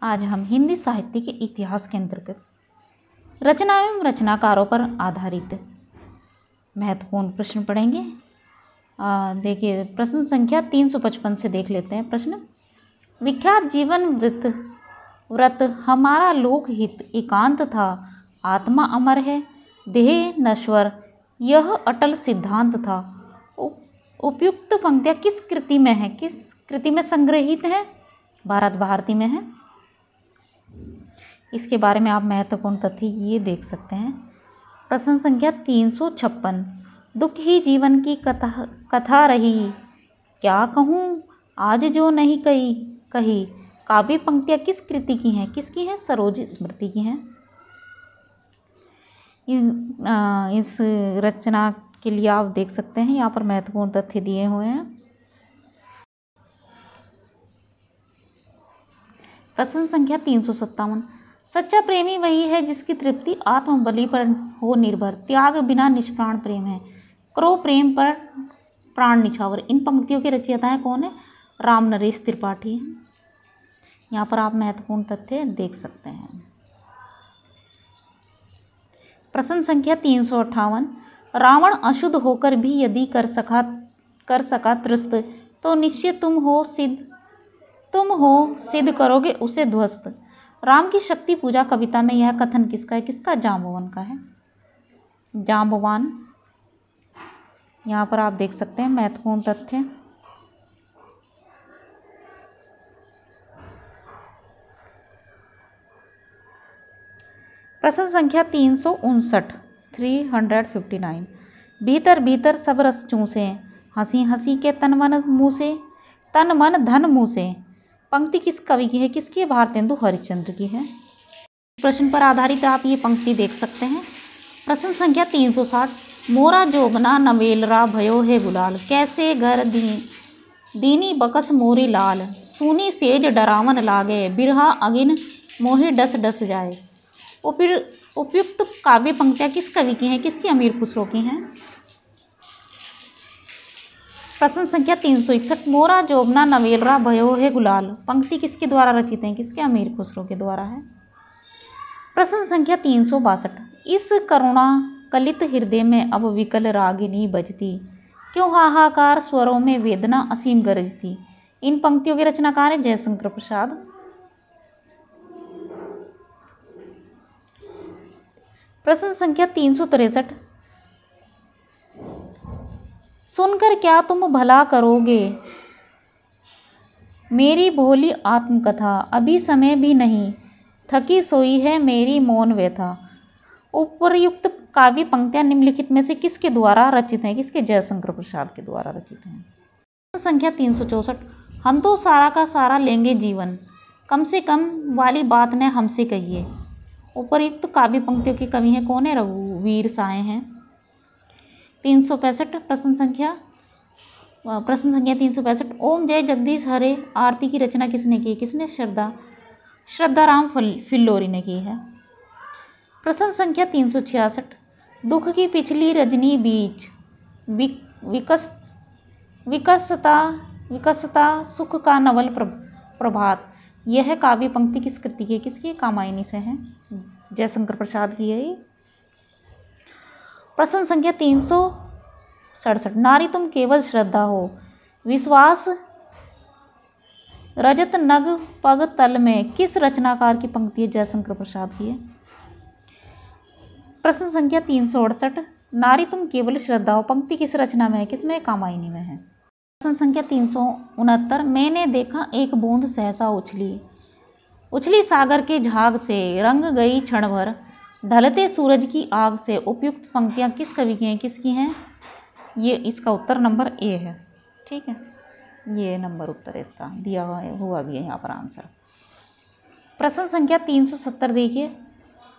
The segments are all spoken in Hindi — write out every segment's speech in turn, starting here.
आज हम हिंदी साहित्य के इतिहास के अंतर्गत रचना एवं रचनाकारों पर आधारित महत्वपूर्ण प्रश्न पढ़ेंगे। देखिए प्रश्न संख्या 355 से देख लेते हैं। प्रश्न, विख्यात जीवन व्रत हमारा लोकहित एकांत था, आत्मा अमर है देह नश्वर यह अटल सिद्धांत था। उपयुक्त पंक्तियाँ किस कृति में है, किस कृति में संग्रहित है? भारत भारती में है। इसके बारे में आप महत्वपूर्ण तथ्य ये देख सकते हैं। प्रश्न संख्या 356, दुख ही जीवन की कथा रही, क्या कहूँ आज जो नहीं कही। काव्य पंक्तियाँ किस कृति की हैं? किसकी हैं? सरोज स्मृति की हैं। इस रचना के लिए आप देख सकते हैं यहाँ पर महत्वपूर्ण तथ्य दिए हुए हैं। प्रश्न संख्या 357, सच्चा प्रेमी वही है जिसकी तृप्ति आत्मबलि पर हो निर्भर, त्याग बिना निष्प्राण प्रेम है, क्रो प्रेम पर प्राण निछावर। इन पंक्तियों के रचयिता कौन है? राम नरेश त्रिपाठी हैं। यहाँ पर आप महत्वपूर्ण तथ्य देख सकते हैं। प्रश्न संख्या 358, रावण अशुद्ध होकर भी यदि कर सका त्रस्त, तो निश्चय तुम हो सिद्ध करोगे उसे ध्वस्त। राम की शक्ति पूजा कविता में यह कथन किसका है? किसका? जांबवान का है। जांबवान। यहाँ पर आप देख सकते हैं महत्वपूर्ण तथ्य। प्रश्न संख्या 359, भीतर भीतर सब रस चूसे, हंसी हंसी के तन मन धन मुँह से। पंक्ति किस कवि की है? किसकी है? भारतेंदु हरिश्चंद्र की है। प्रश्न पर आधारित आप ये पंक्ति देख सकते हैं। प्रश्न संख्या 360, मोरा जोगना नवेलरा भयो है गुलाल, कैसे घर दीनी बकस मोरी लाल, सूनी सेज डरावन लागे, बिरहा अगिन मोहि डस डस जाए। उपयुक्त काव्य पंक्तियाँ किस कवि की हैं? किसकी? अमीर खुसरो की हैं। प्रश्न संख्या 361, मोरा जोबना नवेलरा भयो है गुलाल, पंक्ति किसके द्वारा रचित है? किसके? अमीर खुसरो के द्वारा है। प्रश्न संख्या 362, इस करुणा कलित हृदय में अब विकल रागिनी बजती, क्यों हाहाकार स्वरों में वेदना असीम गरजती। इन पंक्तियों के रचनाकार हैं जयशंकर प्रसाद। प्रश्न संख्या 363, सुनकर क्या तुम भला करोगे मेरी भोली आत्मकथा, अभी समय भी नहीं थकी सोई है मेरी मौन व्यथा। उपर्युक्त काव्य पंक्तियां निम्नलिखित में से किसके द्वारा रचित हैं? किसके? जयशंकर प्रसाद के द्वारा रचित हैं। संख्या 364, हम तो सारा का सारा लेंगे जीवन, कम से कम वाली बात ने हमसे कहिए। उपर्युक्त काव्य पंक्तियों के कवि हैं कौन है? रघुवीर साय हैं। 365, प्रश्न संख्या 365, ओम जय जगदीश हरे आरती की रचना किसने की? किसने? श्रद्धाराम फिल्लोरी ने की है। प्रश्न संख्या 366, दुख की पिछली रजनी बीच विकसता सुख का नवल प्रभात, यह काव्य पंक्ति किस कृति की है? किसकी? कामायनी से है, जयशंकर प्रसाद की है। प्रश्न संख्या 367, नारी तुम केवल श्रद्धा हो, विश्वास रजत नग पग तल में, किस रचनाकार की पंक्ति है? जयशंकर प्रसाद की है। प्रश्न संख्या 368, नारी तुम केवल श्रद्धा हो, पंक्ति किस रचना में है? किसमें? कामायनी में है। प्रश्न संख्या 369, मैंने देखा एक बूंद सहसा उछली सागर के झाग से, रंग गई क्षण भर ढलते सूरज की आग से। उपयुक्त पंक्तियाँ किस कवि की हैं? किसकी हैं? ये इसका उत्तर नंबर ए है। ठीक है, ये नंबर उत्तर है इसका दिया हुआ भी है यहाँ पर आंसर। प्रश्न संख्या 370 देखिए,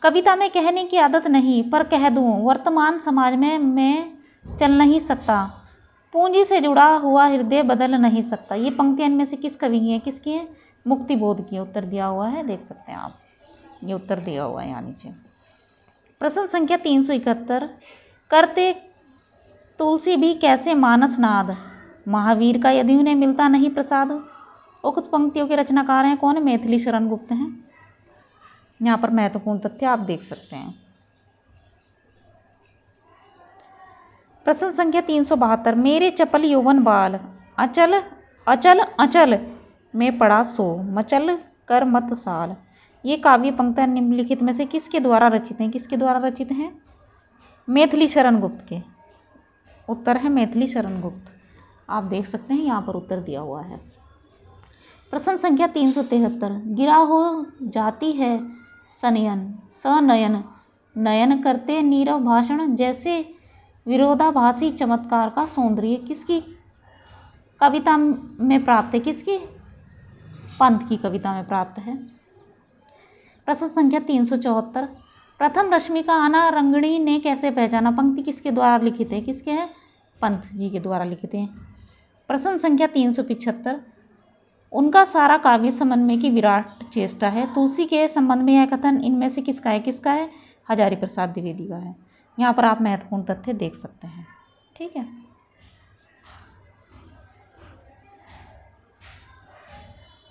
कविता में कहने की आदत नहीं पर कह दूँ, वर्तमान समाज में मैं चल नहीं सकता, पूंजी से जुड़ा हुआ हृदय बदल नहीं सकता। ये पंक्तियाँ इनमें से किस कवि की हैं? किसकी हैं? मुक्तिबोध की। उत्तर दिया हुआ है, देख सकते हैं आप, ये उत्तर दिया हुआ है यहाँ नीचे। प्रश्न संख्या 371, करते तुलसी भी कैसे मानस नाद, महावीर का यदि उन्हें मिलता नहीं प्रसाद। उक्त पंक्तियों के रचनाकार हैं कौन? मैथिली शरण गुप्त हैं। यहाँ पर महत्वपूर्ण तथ्य आप देख सकते हैं। प्रश्न संख्या 372, मेरे चपल यौवन बाल अचल अचल अचल में पड़ा सो मचल कर मत साल। ये काव्य पंक्तियाँ निम्नलिखित में से किसके द्वारा रचित हैं? किसके द्वारा रचित हैं? मैथिली शरण गुप्त के। उत्तर है मैथिली शरण गुप्त। आप देख सकते हैं यहाँ पर उत्तर दिया हुआ है। प्रश्न संख्या 373, गिरा हो जाती है सनयन सनयन नयन करते नीरव भाषण जैसे विरोधाभासी चमत्कार का सौंदर्य किसकी कविता में प्राप्त है? किसकी? पंत की कविता में प्राप्त है। प्रश्न संख्या 374, प्रथम रश्मि का आना रंगणी ने कैसे पहचाना? पंक्ति किसके द्वारा लिखित है? किसके है? पंत जी के द्वारा लिखित हैं। प्रश्न संख्या 375, उनका सारा काव्य समन्वय की विराट चेष्टा है। तुलसी के संबंध में यह कथन इनमें से किसका है? किसका है? हजारी प्रसाद द्विवेदी का है। यहाँ पर आप महत्वपूर्ण तथ्य देख सकते हैं। ठीक है।